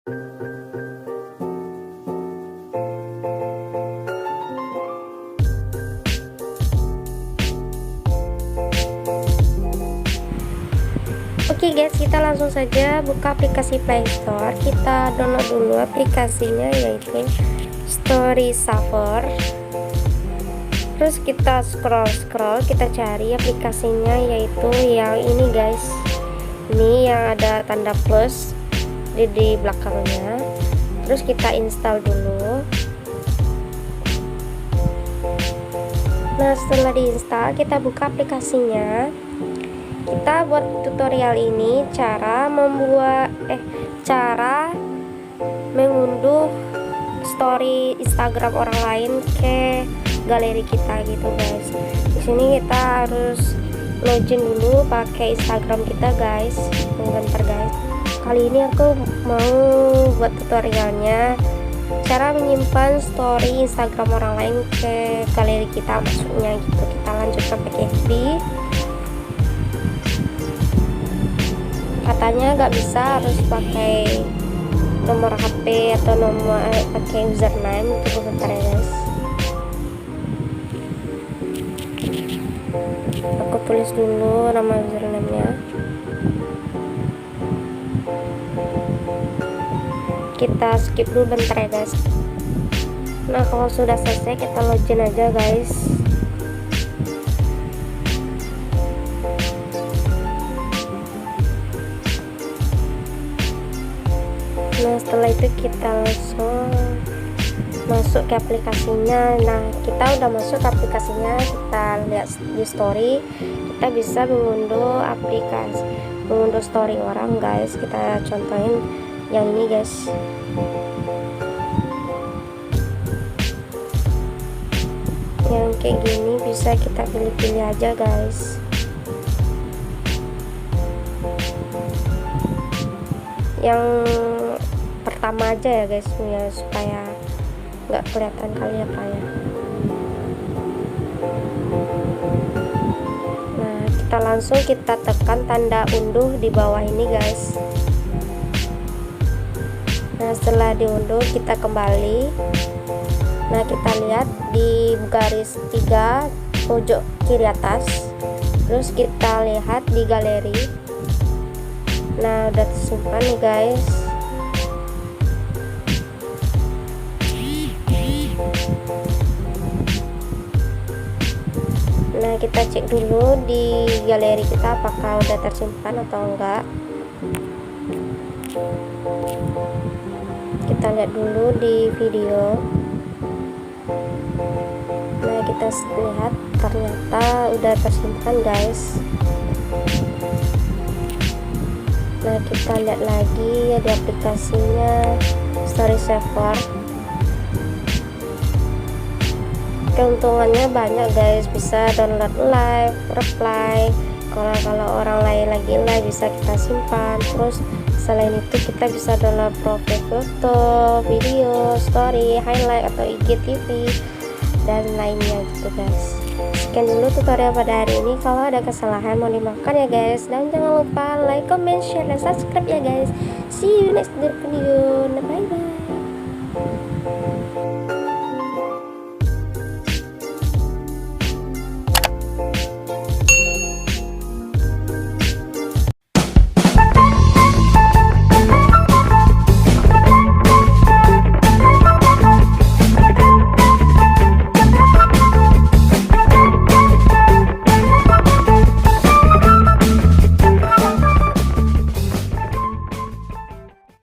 Oke guys, kita langsung saja buka aplikasi Play Store. Kita download dulu aplikasinya, yaitu Story Saver. Terus kita scroll, kita cari aplikasinya, yaitu yang ini guys. Ini yang ada tanda plus di belakangnya. Terus kita install dulu. Nah, setelah diinstal, kita buka aplikasinya. Kita buat tutorial ini cara mengunduh story Instagram orang lain ke galeri kita gitu guys. Di sini kita harus login dulu pakai Instagram kita guys. Bentar guys. Kali ini aku mau buat tutorialnya cara menyimpan story Instagram orang lain ke galeri kita, maksudnya gitu. Kita lanjutkan pakai FB. Katanya nggak bisa, harus pakai nomor HP atau nomor pakai username. Itu bentar ya guys, aku tulis dulu nama username-nya. Kita skip dulu bentar ya guys. Nah, kalau sudah selesai kita login aja guys. Nah, setelah itu kita langsung masuk ke aplikasinya. Nah, kita udah masuk ke aplikasinya, kita lihat di story, kita bisa mengunduh story orang guys. Kita contohin yang ini guys. Yang kayak gini bisa kita pilih-pilih aja guys. Yang pertama aja ya guys ya, supaya nggak kelihatan kali apa ya. Nah, kita tekan tanda unduh di bawah ini guys. Nah, setelah diunduh kita kembali. Nah, kita lihat di garis 3 pojok kiri atas, terus kita lihat di galeri. Nah, udah tersimpan nih guys. Nah, kita cek dulu di galeri kita apakah udah tersimpan atau enggak. Kita lihat dulu di video. Nah, kita lihat ternyata udah tersimpan guys. Nah, kita lihat lagi ya di aplikasinya Story Saver. Keuntungannya banyak guys, bisa download live, reply, kalau orang lain lagi live bisa kita simpan. Terus selain itu kita bisa download profil foto, video, story, highlight atau IGTV dan lainnya gitu guys. Sekian dulu tutorial pada hari ini. Kalau ada kesalahan mohon dimaafkan ya guys, dan jangan lupa like, comment, share, dan subscribe ya guys. See you next video.